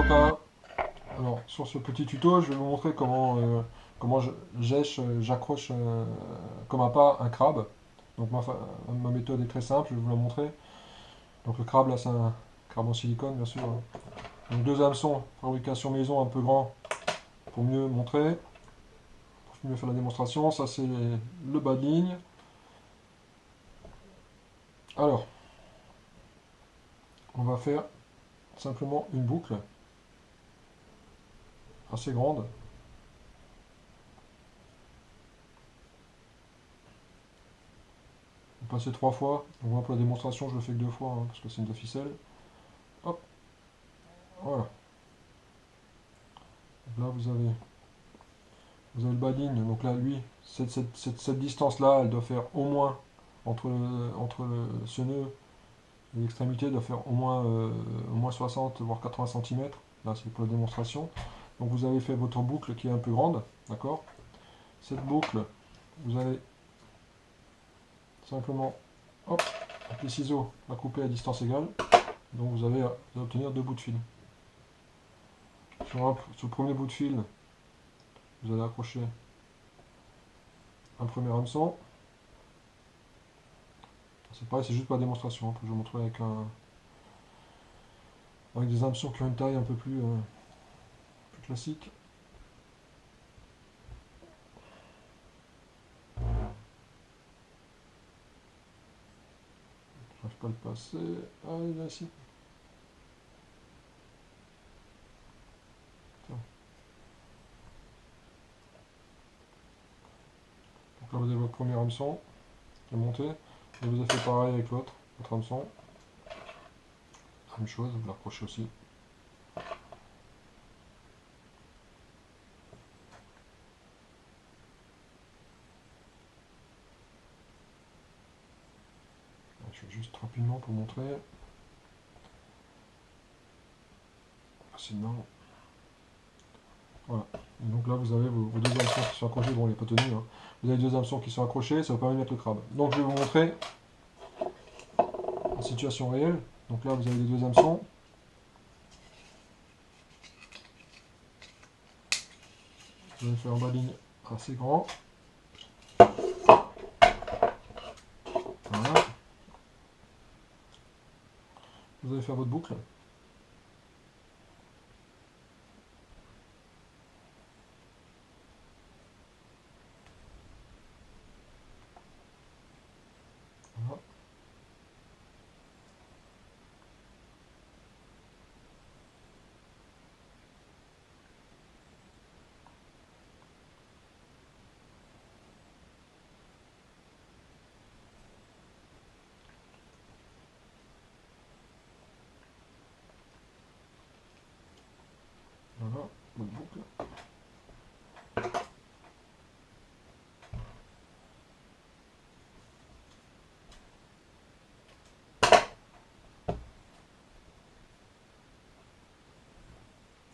pas... Alors, sur ce petit tuto, je vais vous montrer comment j'accroche comme un pas un crabe. Donc ma méthode est très simple, je vais vous la montrer. Donc le crabe là, c'est un crabe en silicone bien sûr. Donc deux hameçons, fabrication maison un peu grand pour mieux montrer, pour mieux faire la démonstration. Ça c'est le bas de ligne. Alors, on va faire simplement une boucle assez grande. On va passer trois fois. Donc moi pour la démonstration je le fais que deux fois hein, parce que c'est une de ficelle. Hop, voilà. Donc là vous avez le bas de ligne. Donc là lui, cette distance-là, elle doit faire au moins ce nœud et l'extrémité doit faire au moins 60 voire 80 cm. Là c'est pour la démonstration. Donc vous avez fait votre boucle qui est un peu grande, d'accord? Cette boucle, vous allez simplement, hop, avec les ciseaux, la couper à distance égale. Donc vous allez obtenir deux bouts de fil. Sur le premier bout de fil, vous allez accrocher un premier hameçon. C'est pareil, c'est juste pour la démonstration. Je vais vous montrer avec des hameçons qui ont une taille un peu plus classique. Je n'arrive pas à le passer. Ah, il est là ici. Tiens. Donc là, vous avez votre premier hameçon qui est monté. Et vous avez fait pareil avec l'autre, votre hameçon. Même chose, vous l'accrochez aussi. Je fais juste rapidement pour montrer. Facilement. Voilà. Et donc là, vous avez vos deux hameçons qui sont accrochés. Bon, il n'est pas tenu. Hein. Vous avez deux hameçons qui sont accrochés, ça vous permet de mettre le crabe. Donc je vais vous montrer en situation réelle. Donc là, vous avez les deux hameçons. Vous allez faire un bas de ligne assez grand. Voilà. Vous allez faire votre boucle. Voilà. Voilà, votre boucle.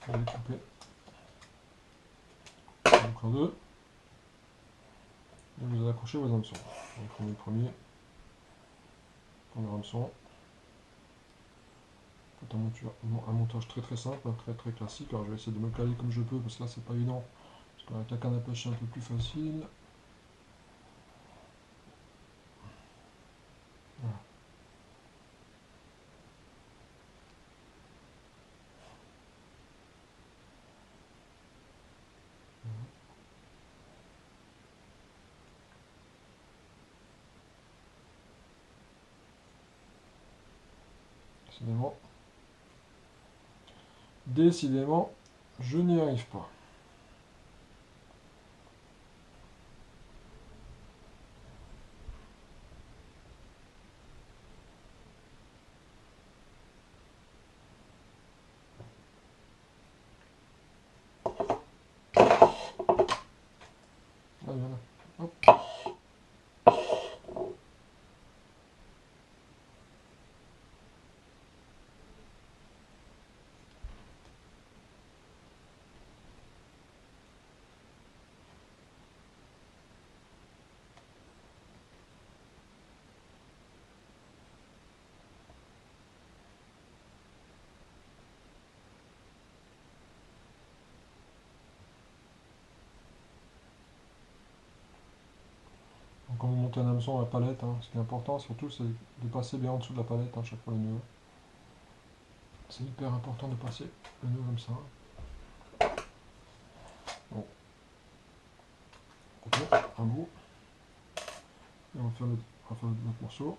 Vous allez couper la boucle en deux. Et vous allez accrocher vos hameçons. Donc premier hameçon. C'est un montage très très simple, très très classique. Alors je vais essayer de me caler comme je peux parce que là c'est pas évident. Parce qu'avec la canne à pêche c'est un peu plus facile. Voilà. Décidément, décidément, je n'y arrive pas. Ah, voilà. Hop. quand vous montez un hameçon à la palette, hein, ce qui est important surtout, c'est de passer bien en dessous de la palette, hein, chaque fois le nœud. C'est hyper important de passer le nœud comme ça. Bon. On coupe un bout. Et on va faire l'autre morceau.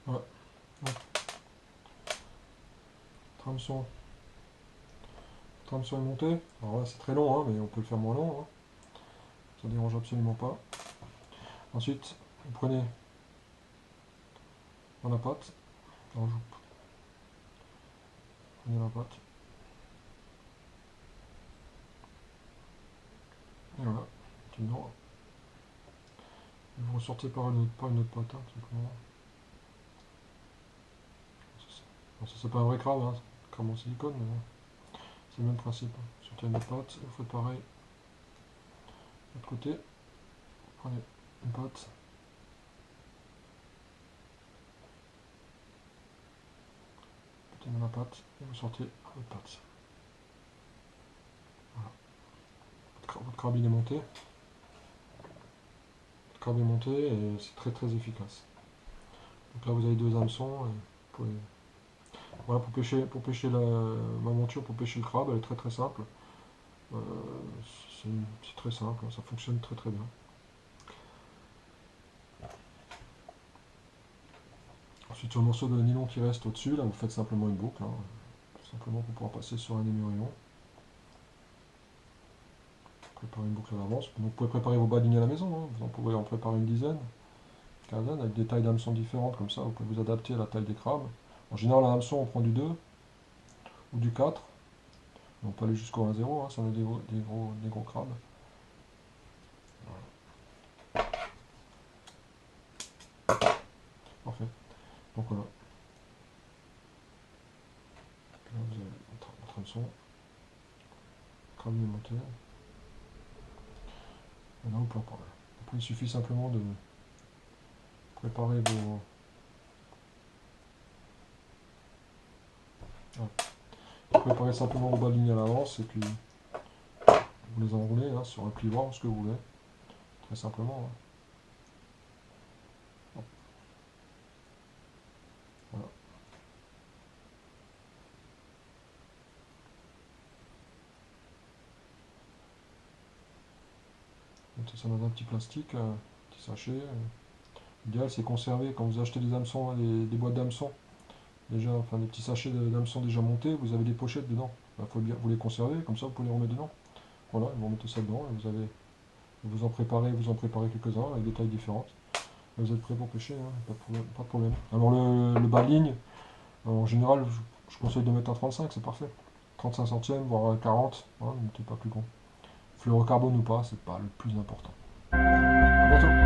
Voilà. Trameçon. Trameçon est monté. Alors là c'est très long, hein, mais on peut le faire moins long. Hein. Ça ne dérange absolument pas. Ensuite, vous prenez dans la pâte, dans le joupe. Prenez la pâte. Et voilà, c'est dedans. Et vous ressortez par une autre pâte, hein, tout simplement. Bon, ça c'est pas un vrai crabe, hein, crabe en silicone, mais bon, c'est le même principe. Hein. Sortez une autre pâte, et vous faites pareil. De l'autre côté, vous prenez une pâte. Mettez dans la pâte, et vous sortez votre pâte. Voilà. Votre crabe il est monté. Votre crabe est monté, et c'est très très efficace. Donc là vous avez deux hameçons, et vous pouvez... Voilà, pour pêcher ma monture, pour pêcher le crabe, elle est très très simple. Euh, c'est très simple, ça fonctionne très très bien. Ensuite, sur le morceau de nylon qui reste au-dessus, là, vous faites simplement une boucle, hein, tout simplement pour pouvoir passer sur un émurion. Préparer une boucle à l'avance. Donc, vous pouvez préparer vos badines à la maison, hein. Vous en pourrez en préparer une dizaine, quinzaine, avec des tailles d'hameçons différentes, comme ça, vous pouvez vous adapter à la taille des crabes. En général, un hameçon, on prend du 2 ou du 4. On peut aller jusqu'au 1,0, hein, si on a des gros crabes. Parfait. Donc voilà. Là, vous avez votre hameçon. Crabe monté. Et là, vous pouvez en parler. Après, il suffit simplement de préparer vos... Vous préparez simplement vos balines à l'avance et puis vous les enroulez hein, sur un plioir, ce que vous voulez. Très simplement. Hein. Voilà. Mettez ça dans un petit plastique, un petit sachet. L'idéal c'est conserver quand vous achetez des hameçons, des boîtes d'hameçons. Déjà, enfin des petits sachets d'hameçons déjà montés, vous avez des pochettes dedans. Il faut bien vous les conserver, comme ça vous pouvez les remettre dedans. Voilà, vous remettez ça dedans et vous en préparez quelques-uns avec des tailles différentes. Et vous êtes prêt pour pêcher, hein, pas de problème. Alors le bas de ligne, en général, je conseille de mettre un 35, c'est parfait. 35 centièmes, voire 40, hein, ne mettez pas plus grand. Fluorocarbone ou pas, c'est pas le plus important. À bientôt.